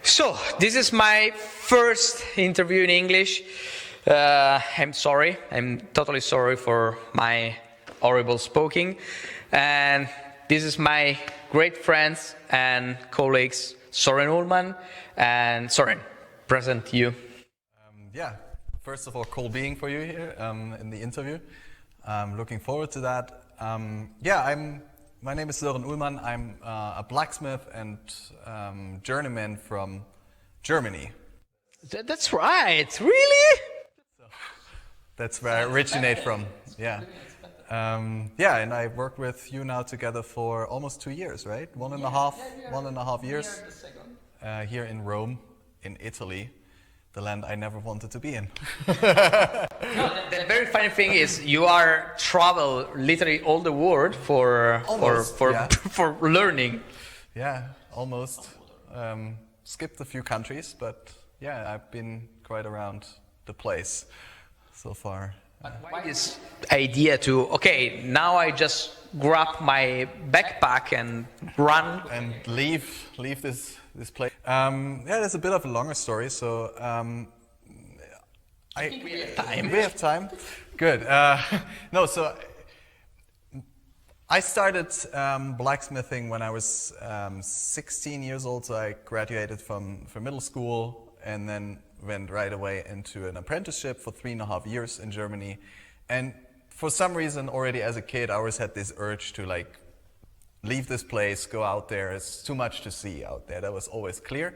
So, this is my first interview in English. I'm sorry. I'm totally sorry for my horrible speaking. And this is my great friends and colleagues, Soren Uhlmann. And Soren, present you. First of all, cool being for you here in the interview. I'm looking forward to that. My name is Soren Uhlmann. I'm a blacksmith and journeyman from Germany. That's right, really? That's where I originate from. And I work with you now together for almost 2 years, right? One and a half years here in Rome, in Italy. The land I never wanted to be in. The very funny thing is you are travel literally all the world for learning. Yeah, almost. Skipped a few countries, but yeah, I've been quite around the place so far. Why this idea to, okay, now I just grab my backpack and run and leave this place? There's a bit of a longer story. So I think we have time. We have time. Good. I started blacksmithing when I was 16 years old. So I graduated from middle school and then went right away into an apprenticeship for 3.5 years in Germany. And for some reason, already as a kid, I always had this urge to leave this place, go out there. It's too much to see out there. That was always clear.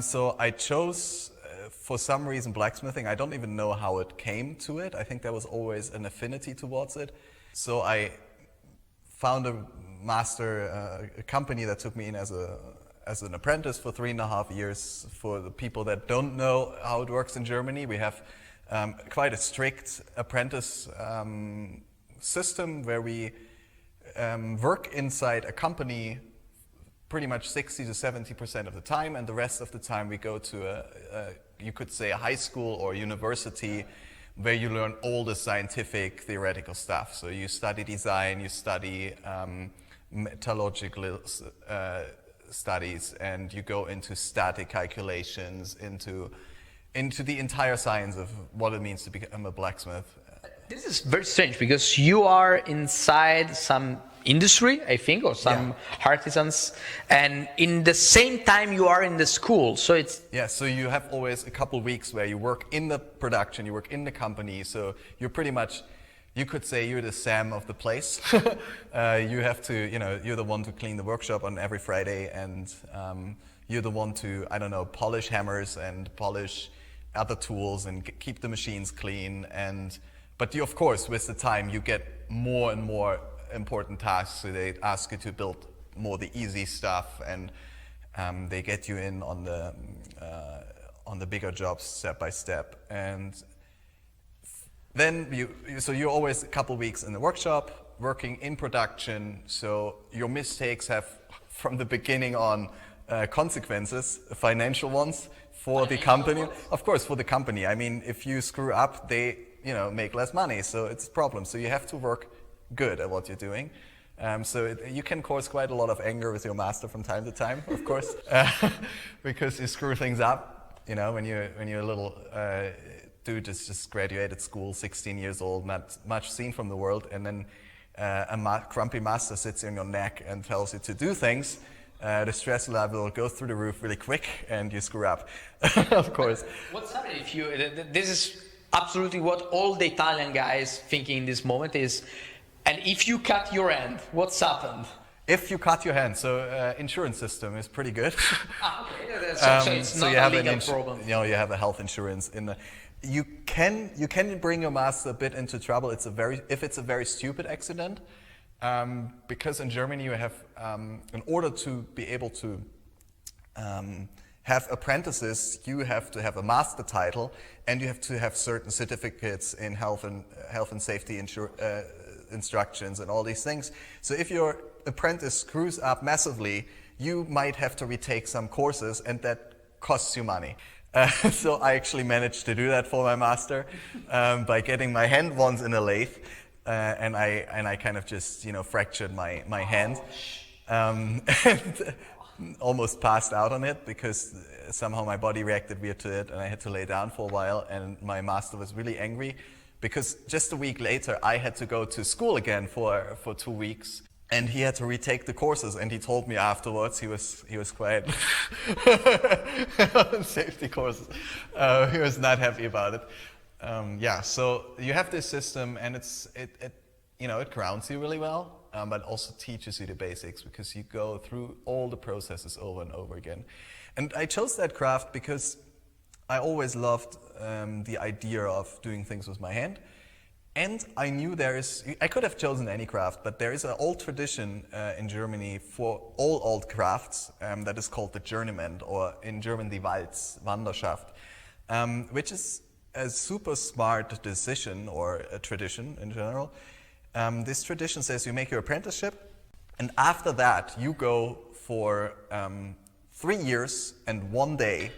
So I chose, for some reason, blacksmithing. I don't even know how it came to it. I think there was always an affinity towards it. So I found a company that took me in as an apprentice for 3.5 years. For the people that don't know how it works in Germany, we have quite a strict apprentice system where we work inside a company pretty much 60 to 70% of the time, and the rest of the time we go to you could say a high school or university where you learn all the scientific theoretical stuff. So you study design, you study metallurgical studies, and you go into static calculations, into the entire science of what it means to become a blacksmith. This is very strange because you are inside some industry, I think, or some artisans, and in the same time you are in the school. So it's so you have always a couple weeks where you work in the production, you work in the company. So you're pretty much, you could say you're the Sam of the place. You have to, you're the one to clean the workshop on every Friday, and you're the one to, polish hammers and polish other tools and keep the machines clean. But you, of course, with the time, you get more and more important tasks. So they ask you to build more the easy stuff, and they get you in on the bigger jobs step by step. And then you're always a couple weeks in the workshop, working in production. So your mistakes have, from the beginning on, consequences, financial ones for the company. Of course, for the company. I mean, if you screw up, they make less money, so it's a problem. So you have to work good at what you're doing. You can cause quite a lot of anger with your master from time to time, of course, because you screw things up. When you're a little dude that's just graduated school, 16 years old, not much seen from the world, and then a grumpy master sits on your neck and tells you to do things. The stress level goes through the roof really quick, and you screw up, of course. What's happening if you? This is absolutely what all the Italian guys thinking in this moment is. And if you cut your hand, what's happened? If you cut your hand, so insurance system is pretty good. Okay. So it's not a legal problem. You have a health insurance in the. You can bring your master a bit into trouble. If it's a very stupid accident. Because in Germany you have, in order to be able to have apprentices, you have to have a master title, and you have to have certain certificates in health and safety instructions and all these things. So if your apprentice screws up massively, you might have to retake some courses, and that costs you money. So I actually managed to do that for my master by getting my hand once in a lathe. And I kind of just fractured my hand. almost passed out on it because somehow my body reacted weird to it and I had to lay down for a while, and my master was really angry because just a week later I had to go to school again for 2 weeks, and he had to retake the courses, and he told me afterwards, he was quite safety courses, he was not happy about it. So you have this system, and it grounds you really well, but also teaches you the basics because you go through all the processes over and over again. And I chose that craft because I always loved the idea of doing things with my hand. And I knew I could have chosen any craft, but there is an old tradition in Germany for all old crafts that is called the journeyman, or in German die Wanderschaft, which is a super smart decision, or a tradition in general. This tradition says you make your apprenticeship, and after that you go for 3 years and 1 day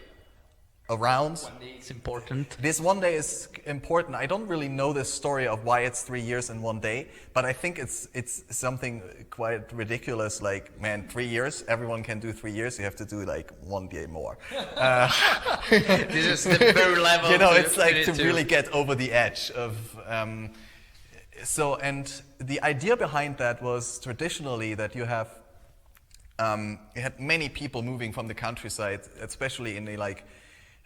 around. 1 day is important. This 1 day is important. I don't really know the story of why it's 3 years and 1 day, but I think it's something quite ridiculous. Like, man, 3 years, everyone can do 3 years. You have to do like 1 day more. This is the very level. It's like to really get over the edge of. And the idea behind that was traditionally that you had many people moving from the countryside, especially in the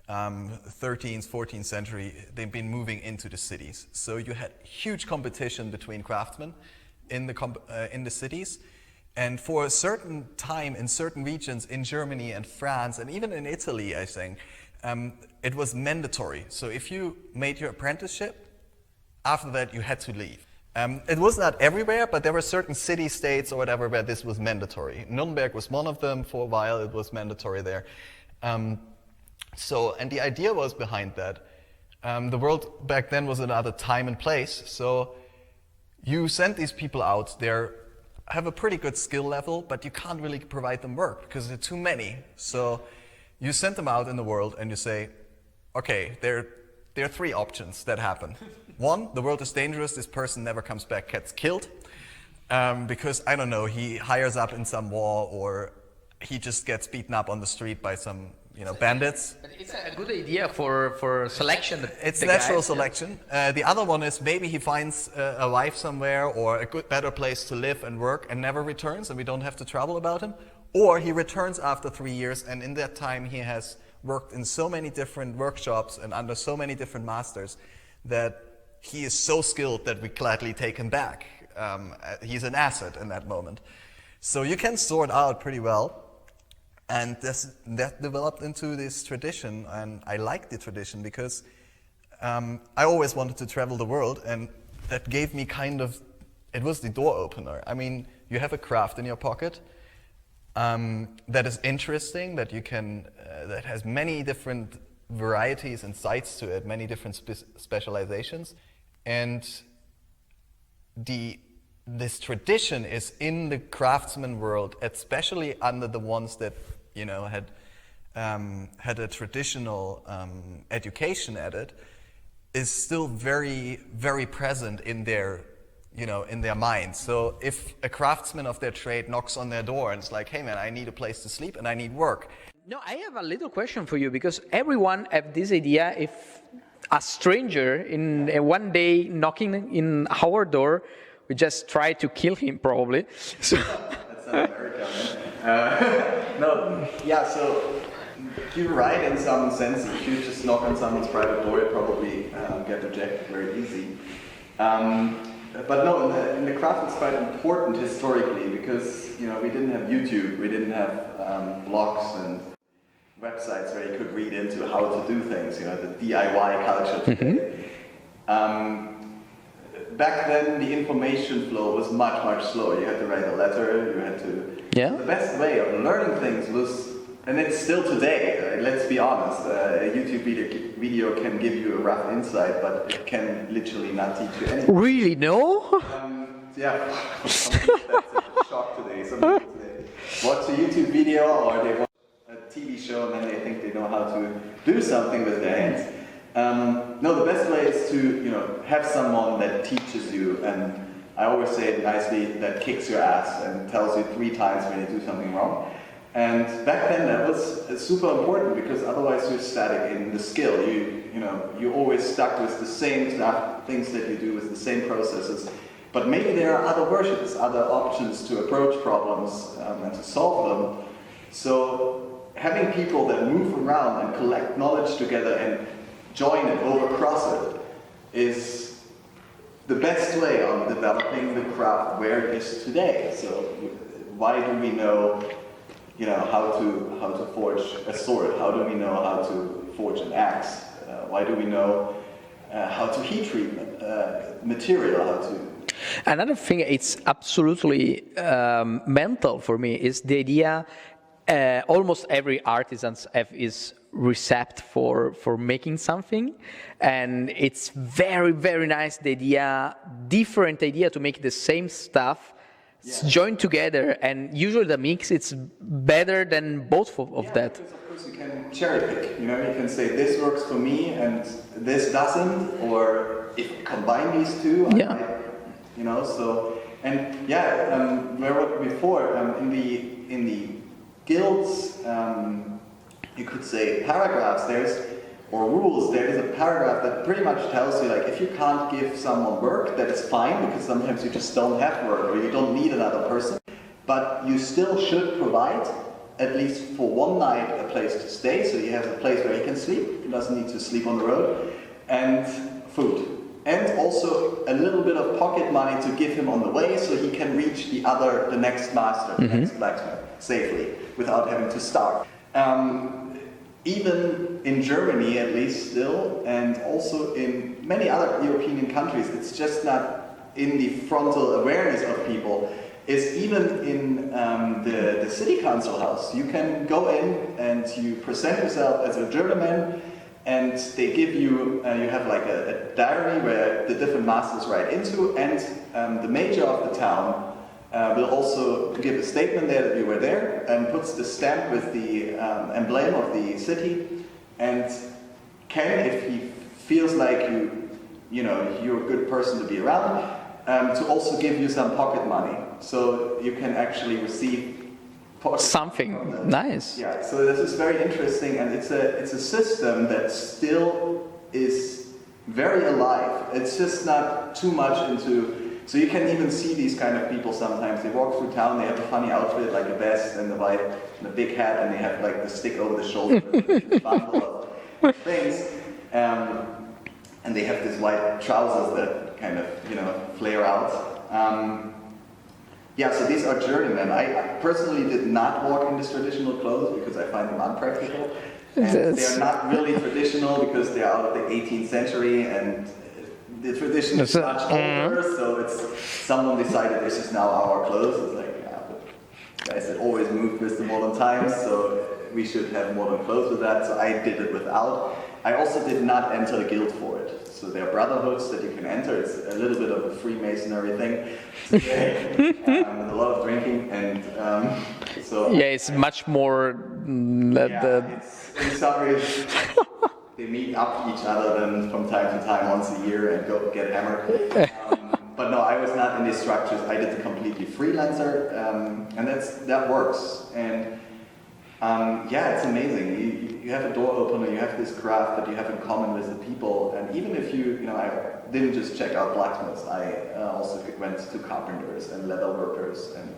13th, 14th century. They've been moving into the cities. So you had huge competition between craftsmen in the cities. And for a certain time in certain regions in Germany and France and even in Italy, I think, it was mandatory. So if you made your apprenticeship, after that you had to leave. It was not everywhere, but there were certain city-states or whatever where this was mandatory. Nuremberg was one of them. For a while it was mandatory there. And the idea was behind that. The world back then was another time and place, so you send these people out, they have a pretty good skill level, but you can't really provide them work because there are too many. So you send them out in the world and you say, okay, there are 3 options that happen. 1, the world is dangerous, this person never comes back, gets killed, because, I don't know, he hires up in some war, or he just gets beaten up on the street by some bandits. But it's a good idea for selection. It's natural selection. The other one is maybe he finds a wife somewhere or a better place to live and work and never returns, and we don't have to trouble about him. Or he returns after 3 years, and in that time he has worked in so many different workshops and under so many different masters that he is so skilled that we gladly take him back. He's an asset in that moment. So you can sort out pretty well. And that developed into this tradition, and I like the tradition because I always wanted to travel the world, and that gave me it was the door opener. I mean, you have a craft in your pocket that is interesting, that you can, that has many different varieties and sides to it, many different specializations, and this tradition is in the craftsman world, especially under the ones that had a traditional education at it, is still very, very present in their minds. So if a craftsman of their trade knocks on their door and it's like, hey man, I need a place to sleep and I need work. No, I have a little question for you, because everyone have this idea, if a stranger in one day knocking in our door, we just try to kill him probably. So. That's not America, man. So you're right in some sense. If you just knock on someone's private door, you probably get rejected very easy. But no, in the craft it's quite important historically, because we didn't have YouTube, we didn't have blogs and websites where you could read into how to do things. The DIY culture today. Back then, the information flow was much, much slower. You had to write a letter, you had to... Yeah. The best way of learning things was, and it's still today, let's be honest, a YouTube video can give you a rough insight, but it can literally not teach you anything. Really, no? Yeah, some people, that's a shock today. Some people today watch a YouTube video or they watch a TV show and then they think they know how to do something with their hands. No, the best way is to have someone that teaches you, and I always say it nicely, that kicks your ass and tells you 3 times when you do something wrong. And back then that was super important because otherwise you're static in the skill. You're always stuck with the same stuff, things that you do with the same processes. But maybe there are other versions, other options to approach problems and to solve them. So having people that move around and collect knowledge together and join it, overcross it, is the best way of developing the craft where it is today. So why do we know, how to forge a sword? How do we know how to forge an axe? Why do we know how to heat treat material? How to Another thing, it's absolutely mental for me, is the idea. Almost every artisan is recept for making something, and it's very, very nice, the different idea to make the same stuff joined together, and usually the mix it's better than both of that. Because of course you can cherry pick, you can say this works for me and this doesn't, or if you combine these two, so, and where were we before, in the guilds, you could say paragraphs, or rules, there is a paragraph that pretty much tells you, like, if you can't give someone work, that is fine, because sometimes you just don't have work, or you don't need another person, but you still should provide, at least for one night, a place to stay, so he has a place where he can sleep, he doesn't need to sleep on the road, and food. And also a little bit of pocket money to give him on the way, so he can reach the next master, the next blacksmith, safely, without having to starve. Even in Germany, at least still, and also in many other European countries, it's just not in the frontal awareness of people, is even in the city council house. You can go in and you present yourself as a journeyman, and they give you, you have like a diary where the different masters write into, and the mayor of the town will also give a statement there that you were there, and puts the stamp with the emblem of the city, and can, if he feels like you're a good person to be around, to also give you some pocket money, so you can actually receive something nice. Yeah, so this is very interesting, and it's a system that still is very alive. It's just not too much into. So you can even see these kind of people sometimes. They walk through town, they have a funny outfit, like a vest and a white and a big hat, and they have like the stick over the shoulder, a bundle of things. And they have these white trousers that kind of, flare out. So these are journeymen. I personally did not walk in these traditional clothes because I find them unpractical. And they're not really traditional because they're out of the 18th century, and the tradition is much older, so it's someone decided this is now our clothes. It's like, but guys had always moved with the modern times, so we should have modern clothes with that, so I did it without. I also did not enter the guild for it. So there are brotherhoods that you can enter. It's a little bit of a Freemasonry thing. And a lot of drinking, and so... Yeah, it's much more... It's, in some ways, they meet up each other then from time to time, once a year, and go get hammered. But no, I was not in these structures. I did the completely freelancer, and that works. And it's amazing. You have a door opener, you have this craft that you have in common with the people, and even if I didn't just check out blacksmiths, I also went to carpenters and leather workers and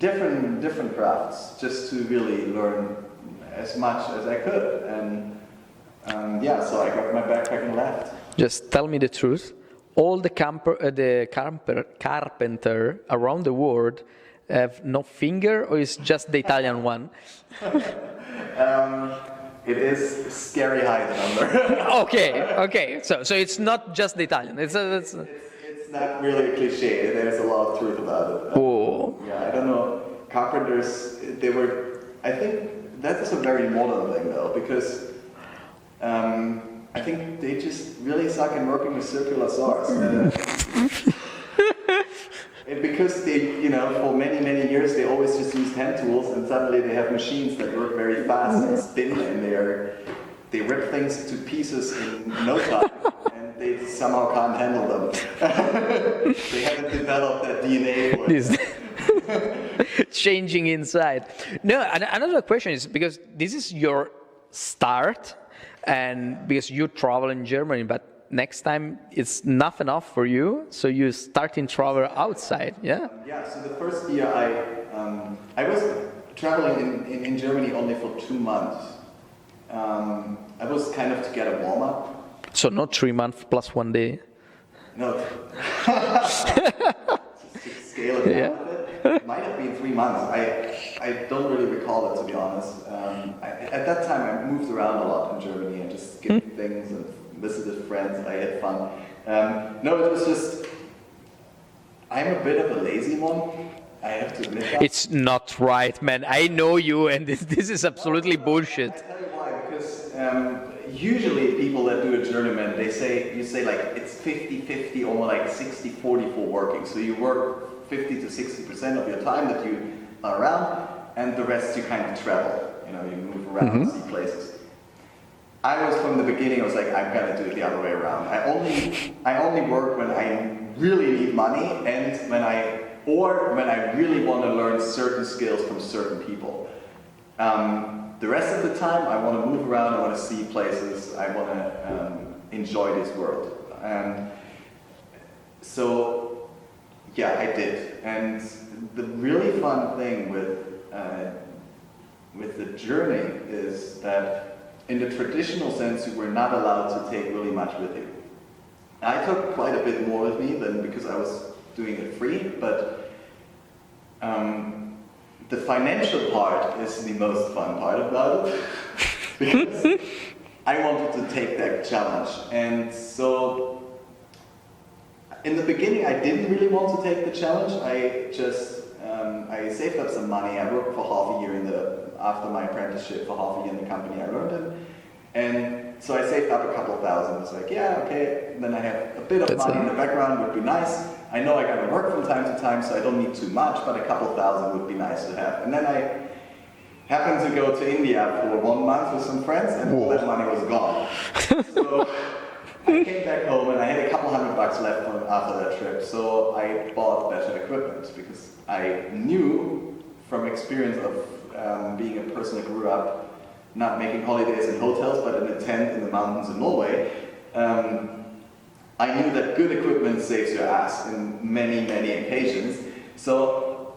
different crafts, just to really learn as much as I could. And so I got my backpack and left. Just tell me the truth. All the carpenter around the world have no finger, or is just the Italian one? It is scary high, the number. Okay. So it's not just the Italian. It's not really a cliche. There's a lot of truth about it. I don't know. Carpenters, I think that is a very modern thing though, because I think they just really suck in working with circular saws. Because they, for many years they always just used hand tools, and suddenly they have machines that work very fast and spin, and they rip things to pieces in no time, and they somehow can't handle them. They haven't developed that DNA for it. changing inside. No, another question is because this is your start, and because you travel in Germany, but next time it's not enough for you, so you start in travel outside, yeah? Yeah, so the first year I was traveling in Germany only for 2 months. I was kind of to get a warm-up. So not 3 months plus 1 day. No. Just to scale it down a bit. It might have been 3 months. I don't really recall it, to be honest. At that time, I moved around a lot in Germany and just skipped things and visited friends. I had fun. No, it was just... I'm a bit of a lazy one. I have to admit that. It's not right, man. I know you, and this is absolutely bullshit. I tell you why, because usually people that do a journeyman, you say like it's 50-50 or more like 60-40 for working. So you work 50 to 60% of your time that you are around, and the rest you kind of travel. You know, you move around and see places. I was from the beginning. I was like, I'm gonna do it the other way around. I only work when I really need money and when I really want to learn certain skills from certain people. The rest of the time, I want to move around, I want to see places, I want to enjoy this world. So, yeah, I did. And the really fun thing with the journey is that in the traditional sense, you were not allowed to take really much with you. I took quite a bit more with me than because I was doing it free, but the financial part is the most fun part about it because I wanted to take that challenge. And so in the beginning, I didn't really want to take the challenge. I saved up some money. I worked for half a year after my apprenticeship for half a year in the company I learned in. And so I saved up a couple thousand. It's like, yeah, okay. And then I have a bit of money in the background would be nice. I know I gotta work from time to time, so I don't need too much, but a couple thousand would be nice to have. And then I happened to go to India for 1 month with some friends, and all that money was gone. So I came back home and I had a couple $100 left after that trip. So I bought better equipment because I knew from experience of being a person who grew up not making holidays in hotels, but in a tent in the mountains in Norway. I knew that good equipment saves your ass in many, many occasions. So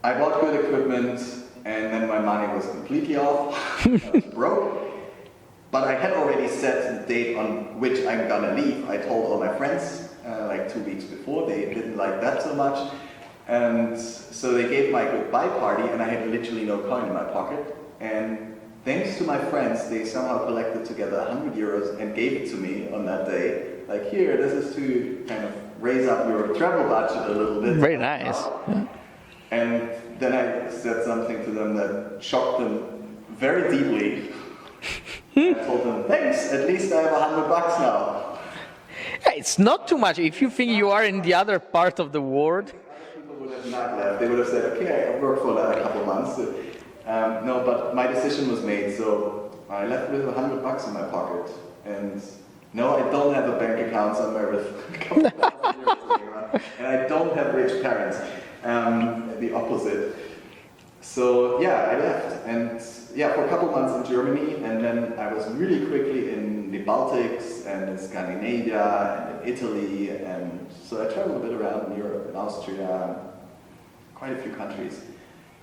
I bought good equipment, and then my money was completely off. I was broke. But I had already set the date on which I'm gonna leave. I told all my friends like 2 weeks before. They didn't like that so much. And so they gave my goodbye party, and I had literally no coin in my pocket. And thanks to my friends, they somehow collected together 100 euros and gave it to me on that day. Like, here, this is to kind of raise up your travel budget a little bit. Very nice. And then I said something to them that shocked them very deeply. I told them, thanks, at least I have $100 now. Yeah, it's not too much. If you think you are in the other part of the world. People would have not left. They would have said, okay, I worked for another couple months. No, but my decision was made, so I left with $100 in my pocket. And no, I don't have a bank account somewhere with a couple thousand euros, and I don't have rich parents. The opposite. So yeah, I left, and yeah, for a couple months in Germany, and then I was really quickly in the Baltics and in Scandinavia and in Italy, and so I traveled a bit around in Europe, in Austria, quite a few countries.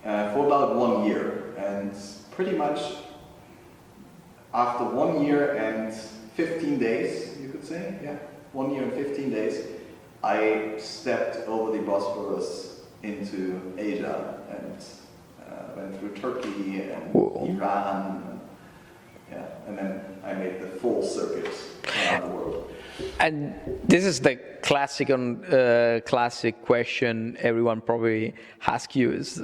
For about 1 year, and pretty much after 1 year and 15 days, you could say, yeah, 1 year and 15 days, I stepped over the Bosphorus into Asia and went through Turkey and Iran, and then I made the full circuit around the world. And this is the classic question everyone probably asks you is,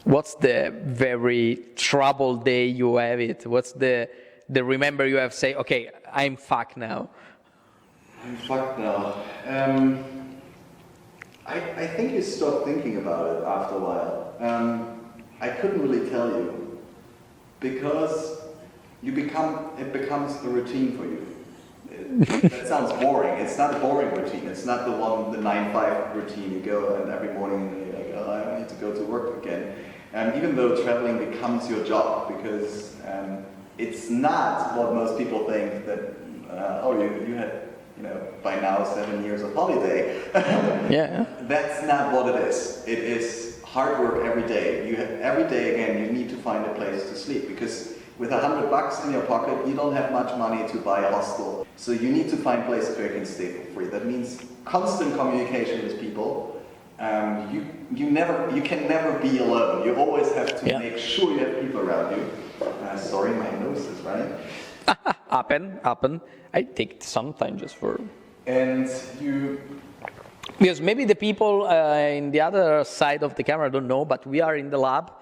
what's the very troubled day you have it? What's the remember you have say, okay, I'm fucked now? I'm fucked now. I think you stop thinking about it after a while. I couldn't really tell you because it becomes a routine for you. That sounds boring. It's not a boring routine. It's not the 9-5 routine. You go and every morning you're like, oh, I need to go to work again. Even though traveling becomes your job, because it's not what most people think that, you had, by now 7 years of holiday. Yeah. That's not what it is. It is hard work every day. Every day again, you need to find a place to sleep, because with $100 in your pocket, you don't have much money to buy a hostel. So you need to find places where you can stay for free. That means constant communication with people. You can never be alone. You always have to make sure you have people around you. Sorry, my nose is running. Happen. I take some time just for. And because maybe the people in the other side of the camera don't know, but we are in the lab,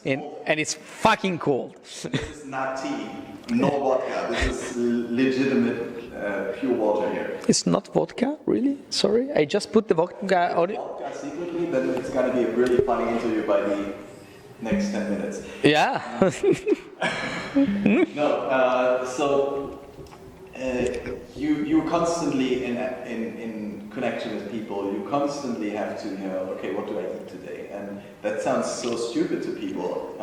and it's fucking cold. This is not tea, no vodka. This is legitimate pure water here. It's not vodka, really? Sorry, I just put the vodka on it. Vodka secretly, then it's going to be a really funny interview by the next 10 minutes. Yeah. No, so you're constantly in connection with people. You constantly have to, okay, what do I eat today? And that sounds so stupid to people,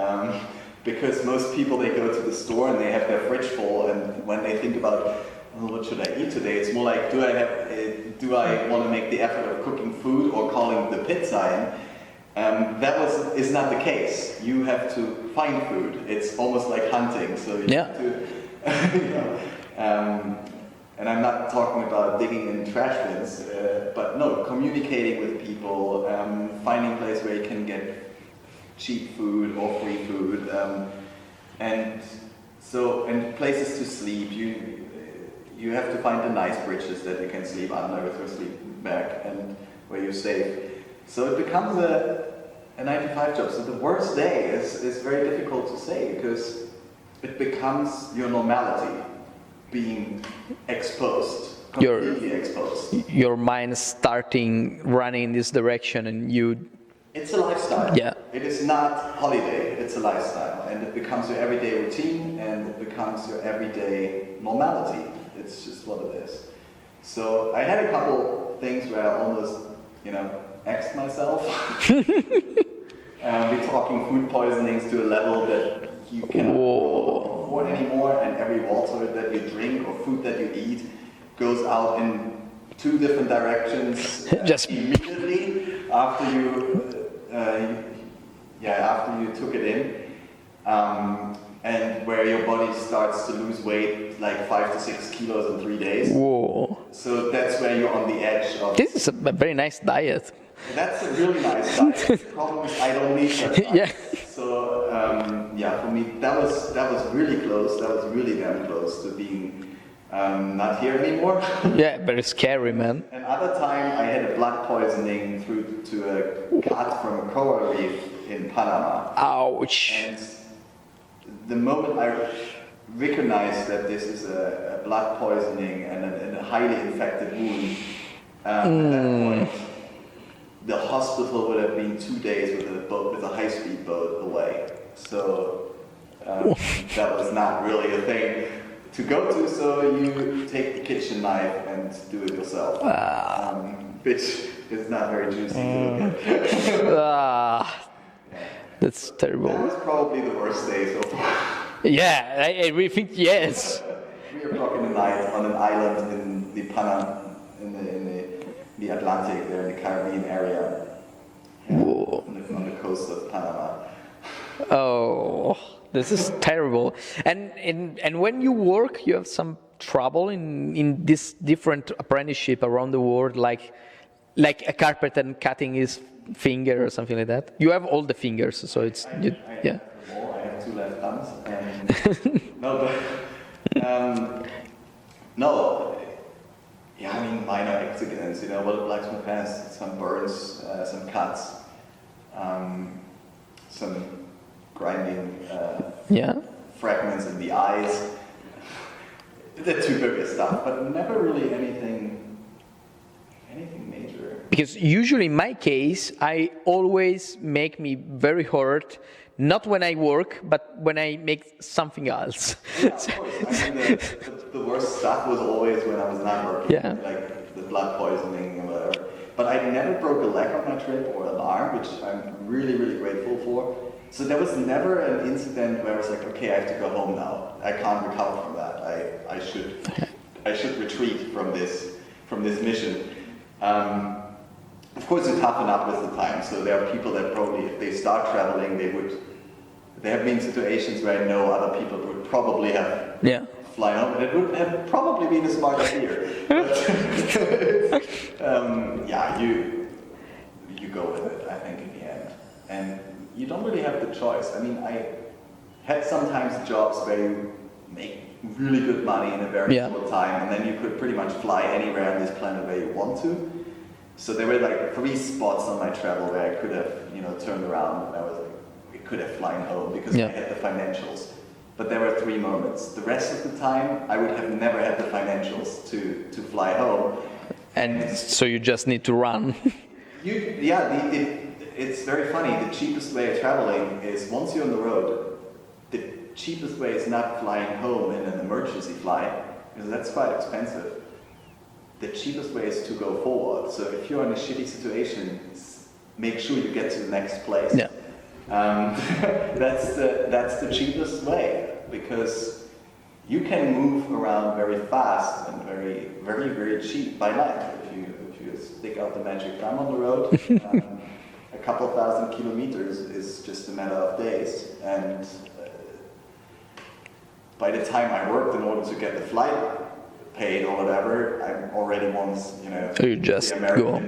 because most people, they go to the store and they have their fridge full, and when they think about, what should I eat today? It's more like, do I want to make the effort of cooking food or calling the pizza in? That is not the case. You have to find food. It's almost like hunting. So you have to, and I'm not talking about digging in trash bins, but no, communicating with people, finding a place where you can get cheap food or free food, and places to sleep. You have to find the nice bridges that you can sleep under with your sleep bag and where you're safe. So it becomes a 9-to-5 job. So the worst day is very difficult to say, because it becomes your normality, being exposed, completely exposed. Your mind starting running in this direction, and you. It's a lifestyle. Yeah. It is not holiday. It's a lifestyle, and it becomes your everyday routine, and it becomes your everyday normality. It's just what it is. So I had a couple things where I almost, X'd myself. We're talking food poisonings to a level that you cannot afford anymore, and every water that you drink or food that you eat goes out in 2 different directions just immediately after you took it in. And where your body starts to lose weight, like 5 to 6 kilos in 3 days. Whoa. So that's where you're on the edge of. This is a very nice diet. That's a really nice diet. The problem is I don't need that. Yeah. So for me that was really close. That was really damn close to being not here anymore. Yeah, very scary, man. Another time I had a blood poisoning through to a cut from a coral reef in Panama. Ouch. And the moment I recognized that this is a blood poisoning and a highly infected wound, at that point, the hospital would have been 2 days with a high-speed boat away. So that was not really a thing to go to. So you take the kitchen knife and do it yourself, which is not very juicy to look at. That's terrible. That was probably the worst day so far. Yeah, I really think yes. We were talking tonight on an island in the the Atlantic, there in the Caribbean area, on the coast of Panama. Oh, this is terrible. And when you work, you have some trouble in this different apprenticeship around the world, like a carpenter cutting his finger or something like that. You have all the fingers, so it's I have 2 left thumbs. Minor accidents. What a blacksmith has: some burns, some cuts, some grinding fragments in the eyes. The typical stuff, but never really anything major. Because usually in my case, I always make me very hurt, not when I work, but when I make something else. Yeah, of course. The worst stuff was always when I was not working, like the blood poisoning or whatever. but I never broke a leg on my trip or an arm, which I'm really, really grateful for. So there was never an incident where I was like, okay, I have to go home now. I can't recover from that. I should retreat from this mission. Of course, you toughen up with the time. So there are people that probably, if they start traveling, there have been situations where I know other people would probably have fly home, and it would have probably been a smart idea. But you go with it, I think, in the end. And you don't really have the choice. I mean, I had sometimes jobs where you make really good money in a very short time, and then you could pretty much fly anywhere on this planet where you want to. So there were like 3 spots on my travel where I could have, turned around, and I was like, we could have flown home because I had the financials. But there were 3 moments. The rest of the time, I would have never had the financials to fly home. And so you just need to run. It's very funny. The cheapest way of traveling is once you're on the road, the cheapest way is not flying home in an emergency flight, because that's quite expensive. The cheapest way is to go forward. So if you're in a shitty situation, make sure you get to the next place. Yeah. That's the cheapest way, because you can move around very fast and very, very, very cheap by night. If you stick out the magic thumb on the road, a couple thousand kilometers is just a matter of days. And by the time I worked in order to get the flight paid or whatever, I'm already once, So you just go.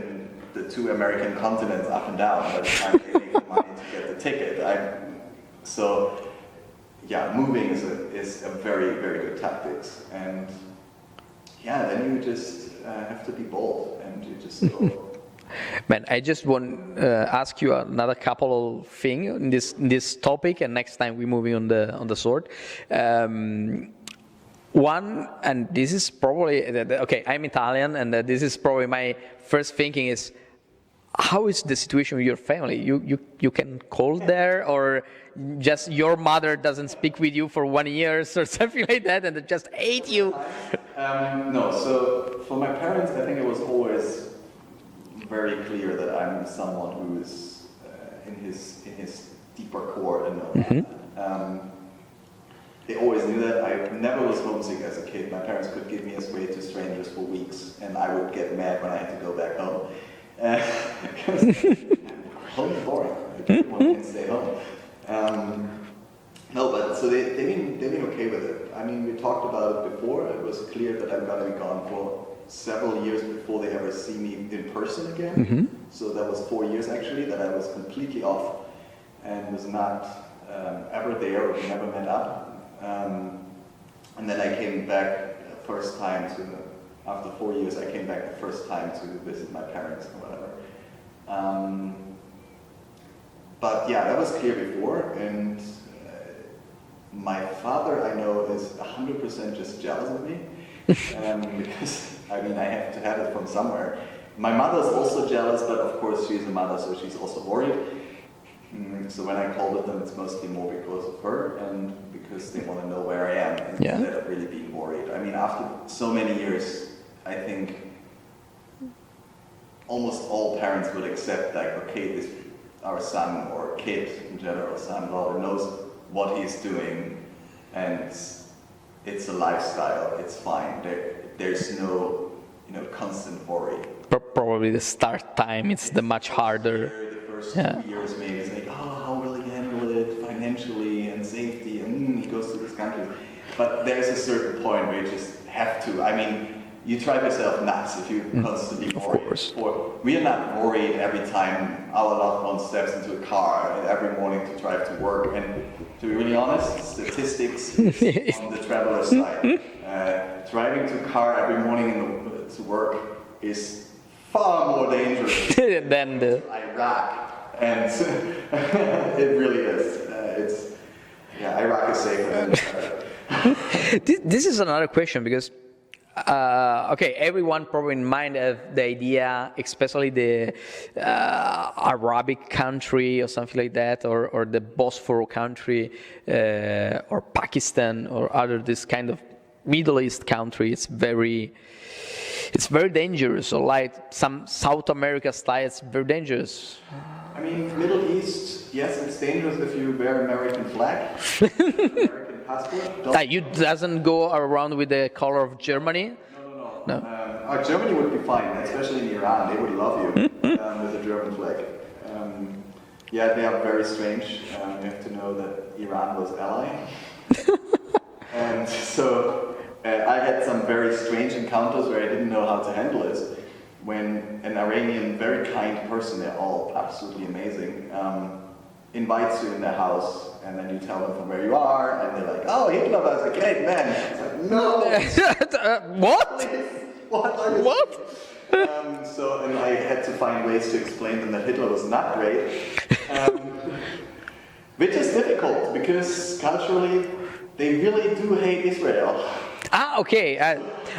The 2 American continents up and down by the time they make the money to get the ticket. Moving is a very, very good tactics. And then you just have to be bold and you just go. Man, I just want to ask you another couple of things in this topic, and next time we're moving on the sword. One, and this is probably okay. I'm Italian, and this is probably my first thinking is, how is the situation with your family? You can call there, or just your mother doesn't speak with you for 1 year or something like that, and they just hate you? No. So for my parents, I think it was always very clear that I'm someone who is in his deeper core and they always knew that. I never was homesick as a kid. My parents could give me away to strangers for weeks, and I would get mad when I had to go back home. Because home is boring. One can stay home. So they've been okay with it. I mean, we talked about it before. It was clear that I'm going to be gone for several years before they ever see me in person again. Mm-hmm. So that was 4 years actually that I was completely off and was not ever there, or we never met up. And then I came back first time after 4 years, I came back the first time to visit my parents or whatever. But that was clear before, and my father, I know, is 100% just jealous of me, because, I have to have it from somewhere. My mother's also jealous, but of course she's a mother, so she's also worried. So when I call with them, it's mostly more because of her, and because they want to know where I am, instead of really being worried. After so many years, I think almost all parents would accept, like, okay, our son or kid in general, son, daughter, knows what he's doing, and it's a lifestyle, it's fine. There's no, constant worry. Probably the start time, it's the much harder. The first 2 years maybe, it's like, how will he handle it financially and safety, and he goes to this country. But there's a certain point where you just have to. You drive yourself nuts if you constantly worry. Of course. We are not worried every time our loved one steps into a car and every morning to drive to work. And to be really honest, statistics is on the traveler's side. Driving to a car every morning to work is far more dangerous than Iraq. And it really is. Iraq is safer than This is another question, because everyone probably in mind have the idea, especially the Arabic country or something like that, or the Bosphorus country, or Pakistan, or other this kind of Middle East country. It's very it's very dangerous. So like some South America style, it's very dangerous. I mean, Middle East, yes, it's dangerous if you wear American flag, American passport. Don't- You doesn't go around with the color of Germany. No. No. Germany would be fine, especially in Iran. They would love you with a German flag. Yeah, they are very strange. You have to know that Iran was ally. And so I had some very strange encounters where I didn't know how to handle it. When an Iranian, very kind person, they're all absolutely amazing, invites you in their house, and then you tell them from where you are, and they're like, "Oh, Hitler was a great man." It's like, no! What? What? And I had to find ways to explain them that Hitler was not great, which is difficult because culturally they really do hate Israel. Okay.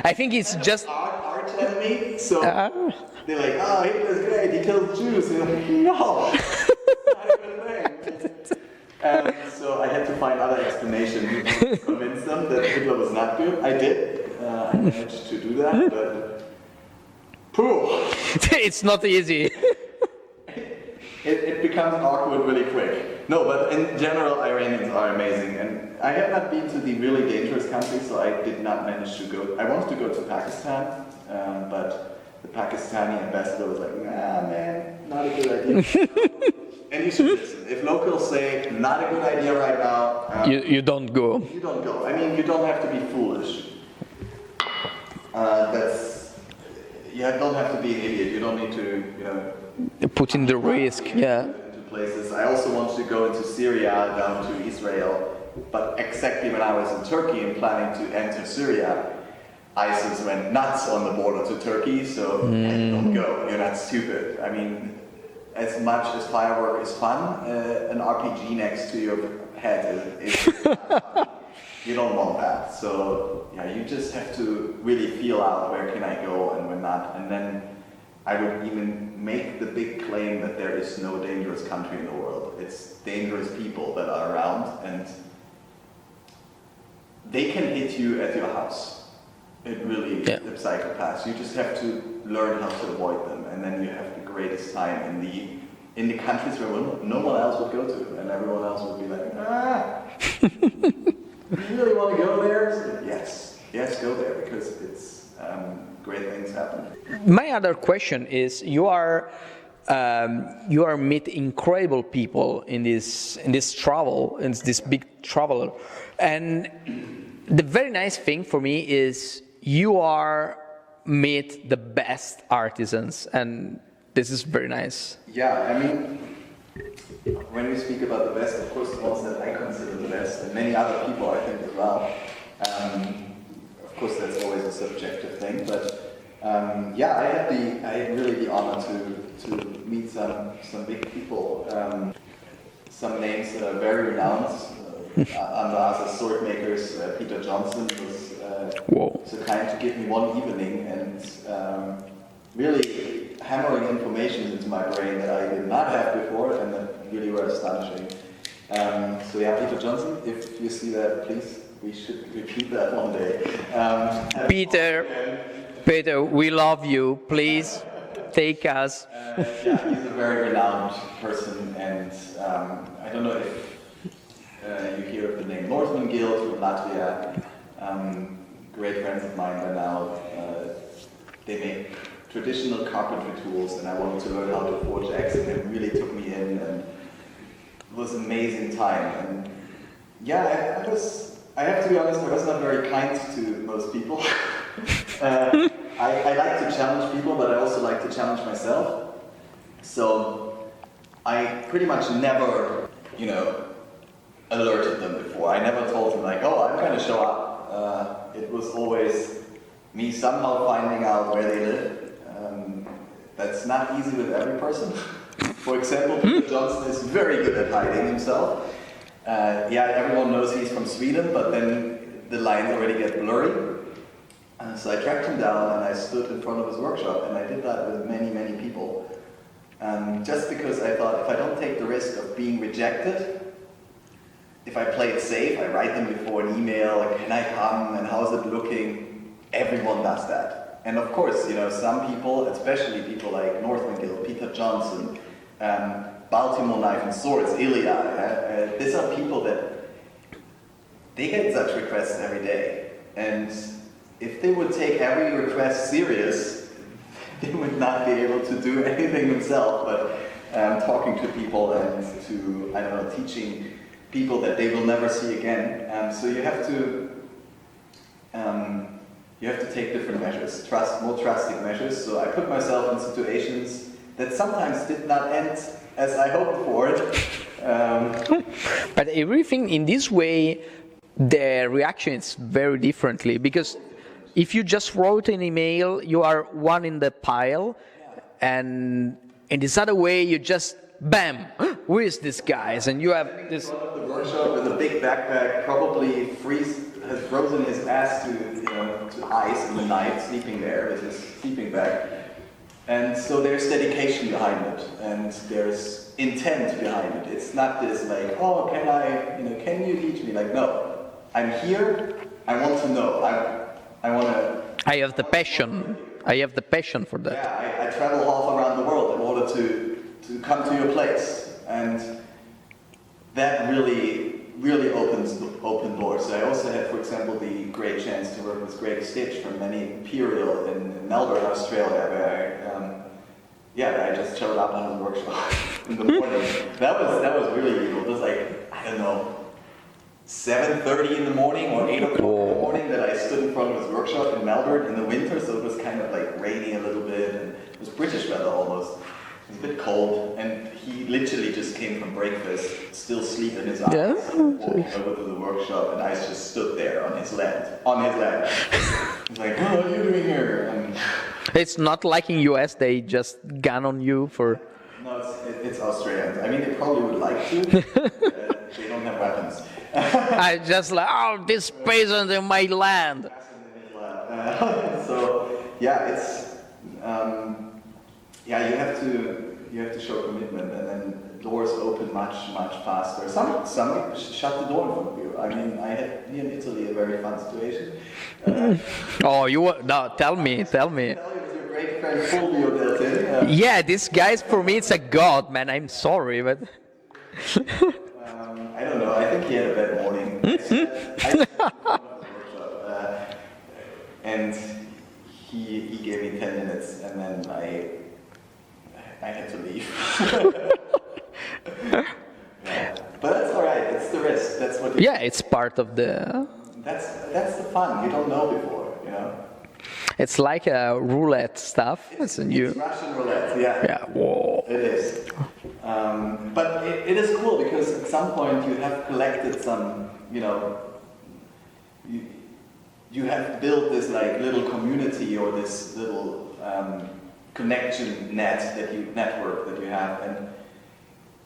I think it's just. Arch enemy, so they're like, "Oh, Hitler's great, he killed Jews." And I'm like, no, not a good thing. So I had to find other explanations to convince them that Hitler was not good. I did. I managed to do that, but It's not easy. it becomes awkward really quick. No, but in general, Iranians are amazing, and I have not been to the really dangerous countries, so I did not manage to go. I wanted to go to Pakistan, but the Pakistani ambassador was like, "Nah, man, not a good idea." And you should listen. If locals say not a good idea right now, You don't go. you don't go. I mean, you don't have to be foolish. You don't have to be an idiot. You don't need to, Put in the risk. Yeah. into places. I also wanted to go into Syria, down to Israel, but exactly when I was in Turkey and planning to enter Syria, ISIS went nuts on the border to Turkey, so don't go. You're not stupid. I mean, as much as firework is fun, an RPG next to your head is you don't want that. So yeah, you just have to really feel out where can I go and where not. And then I would even make the big claim that there is no dangerous country in the world. It's dangerous people that are around, and they can hit you at your house. It really, the psychopaths. You just have to learn how to avoid them, and then you have the greatest time in the countries where no one else would go to, and everyone else would be like, you really want to go there? So, yes, go there, because it's great things happen. My other question is: you are meet incredible people in this travel, in this big travel, and the very nice thing for me is you are meet the best artisans, and this is very nice. Yeah, I mean, when we speak about the best, of course, the ones that I consider the best, and many other people I think as well. Of course, that's always a subjective thing, but I had really the honor to meet some big people, some names that are very renowned. Under us as sword makers, Peter Johnson was so kind to give me one evening and really hammering information into my brain that I did not have before and that really were astonishing. Peter Johnson, if you see that, please, we should repeat that one day. Peter, we love you. Please take us. He's a very renowned person, and I don't know if you hear of the name Northman Guild from Latvia. Great friends of mine by now. They make traditional carpentry tools, and I wanted to learn how to forge axes, and it really took me in, and it was an amazing time. And I have to be honest, I was not very kind to most people. I like to challenge people, but I also like to challenge myself. So I pretty much never, alerted them before. I never told them like, "Oh, I'm going to show up." It was always me somehow finding out where they live. That's not easy with every person. For example, Peter Johnson is very good at hiding himself. Everyone knows he's from Sweden, but then the lines already get blurry. So I tracked him down and I stood in front of his workshop, and I did that with many, many people. Just because I thought if I don't take the risk of being rejected, if I play it safe, I write them before an email, like, can I come and how's it looking? Everyone does that. And of course, you know, some people, especially people like Northman Gill, Peter Johnson, Baltimore Knife and Swords, Ilya, these are people that they get such requests every day. And if they would take every request serious, they would not be able to do anything themselves, but talking to people and to, I don't know, teaching people that they will never see again. So you have to take different measures, more drastic measures. So I put myself in situations that sometimes did not end as I hoped for it. But everything in this way, the reaction is very differently, because if you just wrote an email, you are one in the pile, and in this other way, you just bam, who is this guy? And you have this. In front of the workshop with a big backpack, probably has frozen his ass to ice in the night, sleeping there with his sleeping bag. And so there's dedication behind it, and there's intent behind it. It's not this like, oh, can you teach me? Like, no, I'm here. I want to know. I want to. I have the passion. I have the passion for that. Yeah, I travel half around the world in order to come to your place, and that really open doors. I also had, for example, the great chance to work with Greg Stitch from Many Imperial in Melbourne, Australia, where I just showed up on his workshop in the morning. That was really cool. It was like, I don't know, 7:30 in the morning or 8 o'clock in the morning that I stood in front of his workshop in Melbourne in the winter, so it was kind of like rainy a little bit, and it was British weather almost. It was a bit cold, and he literally just came from breakfast, still sleep in his eyes, walking over to the workshop, and I just stood there on his land. He's like, oh, what are you doing here? And it's not like in US, they just gun on you for... No, it's Australian. I mean, they probably would like to. They don't have weapons. I just like, oh, this peasant in my land. So, yeah, it's... you have to show commitment, and then doors open much faster. Some shut the door in front of you. I mean, I had here in Italy a very fun situation. Tell me. It was your great friend Fulvio Deltin. Yeah, this guy's for me it's a god, man. I'm sorry, but I don't know. I think he had a bad morning. And he gave me 10 minutes, and then I had to leave. But that's all right. It's the risk. That's what. It's part of the. That's the fun. You don't know before, you know. It's like a roulette stuff. It's Russian roulette. Yeah. Yeah. Whoa. It is. But it is cool because at some point you have collected some, you have built this like little community or this little connection network that you have, and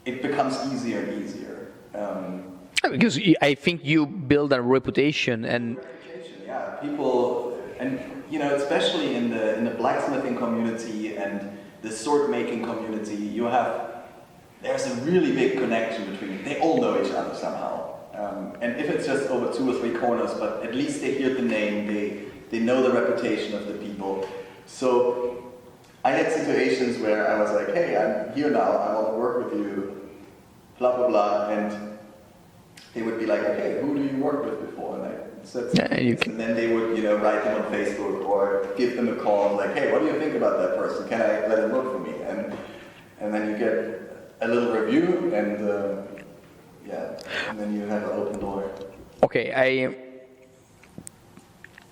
it becomes easier and easier. Because I think you build a reputation and. Yeah, people, and especially in the blacksmithing community and the sword making community, there's a really big connection between. They all know each other somehow. And if it's just over 2 or 3 corners, but at least they hear the name, they know the reputation of the people. So I had situations where I was like, hey, I'm here now, I want to work with you, blah, blah, blah, and they would be like, okay, who do you work with before? And I said and then they would, write them on Facebook or give them a call, like, hey, what do you think about that person? Can I let him work for me? And then you get a little review, and then you have an open door. Okay,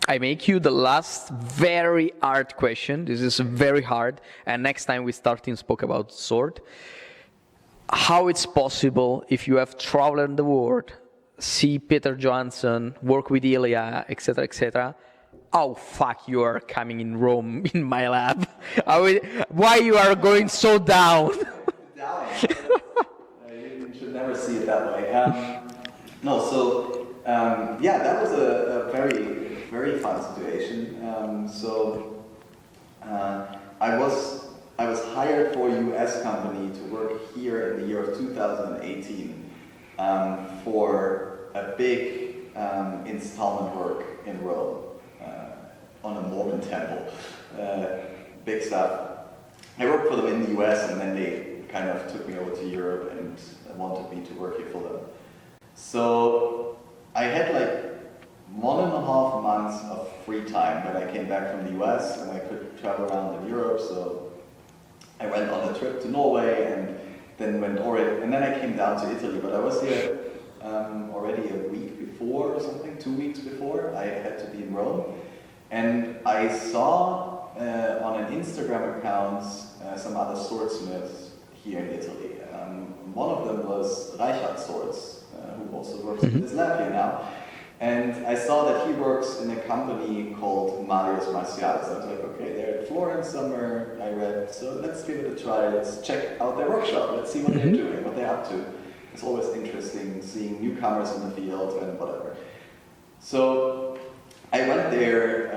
I make you the last very hard question. This is very hard, and next time we spoke about sword. How it's possible if you have traveled in the world, see Peter Johansson, work with Ilya, etc., how fuck you are coming in Rome in my lab? Why you are going so down? You should never see it that way. That was a very, very fun situation. I was hired for a US company to work here in the year of 2018 for a big installment work in Rome on a Mormon temple. big stuff. I worked for them in the US, and then they kind of took me over to Europe and wanted me to work here for them. So I had like 1.5 months of free time when I came back from the US, and I could travel around in Europe. So I went on a trip to Norway, and then I came down to Italy. But I was here already a week before or something, 2 weeks before. I had to be in Rome, and I saw on an Instagram account some other swordsmiths here in Italy. One of them was Reichard Swords, who also works in this lab here now. And I saw that he works in a company called Marius Martialis. I was like, okay, they're at Florence somewhere, I read, so let's give it a try. Let's check out their workshop. Let's see what they're doing, what they're up to. It's always interesting seeing newcomers in the field and whatever. So I went there,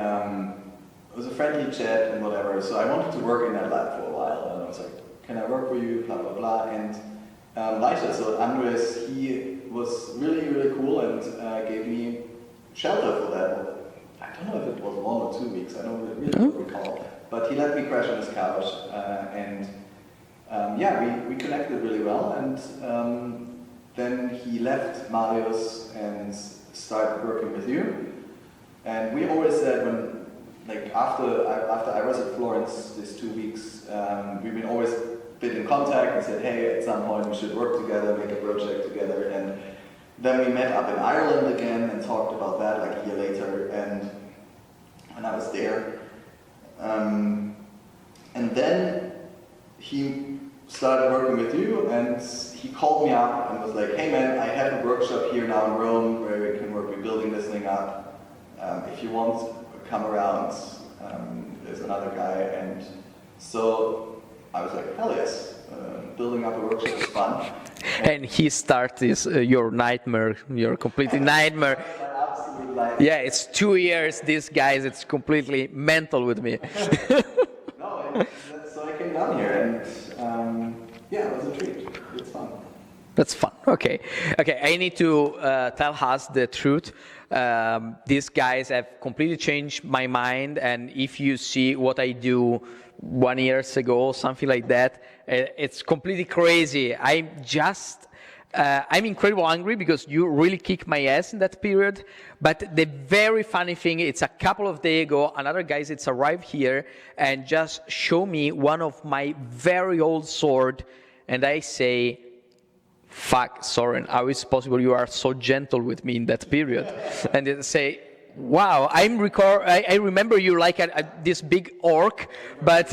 it was a friendly chat and whatever, so I wanted to work in that lab for a while. And I was like, can I work for you, blah, blah, blah. And Leiter, so Andres, he was really, really cool and gave me shelter for that. I don't know if it was 1 or 2 weeks, I don't really recall. But he let me crash on his couch, and we connected really well. And then he left Marius and started working with you. And we always said after I was at Florence these 2 weeks, we've been always been in contact and said, hey, at some point we should work together, make a project together. And then we met up in Ireland again and talked about that like a year later. And I was there. And then he started working with you, and he called me up and was like, hey man, I have a workshop here now in Rome where we can work with building this thing up. If you want, come around. There's another guy. And so I was like, hell yes, building up a workshop is fun. And he starts your nightmare, your completely nightmare. My absolute nightmare. Yeah, it's 2 years, these guys, it's completely mental with me. No, so I came down here, and I was intrigued. It's fun. That's fun. Okay, I need to tell us the truth. These guys have completely changed my mind, and if you see what I do 1 year ago, something like that, it's completely crazy. I'm incredibly angry because you really kicked my ass in that period. But the very funny thing, it's a couple of days ago, another guy arrived here and just show me one of my very old sword, and I say, fuck, Soren, how is it possible you are so gentle with me in that period? And they say, wow, I remember you like this big orc, but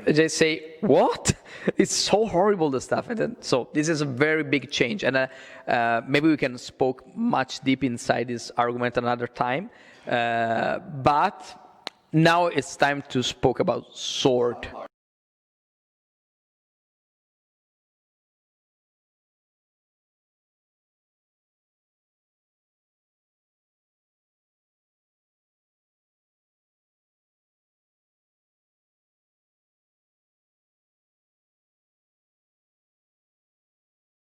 they say, what? It's so horrible, the stuff. And then, so this is a very big change. And maybe we can spoke much deep inside this argument another time. But now it's time to speak about sword.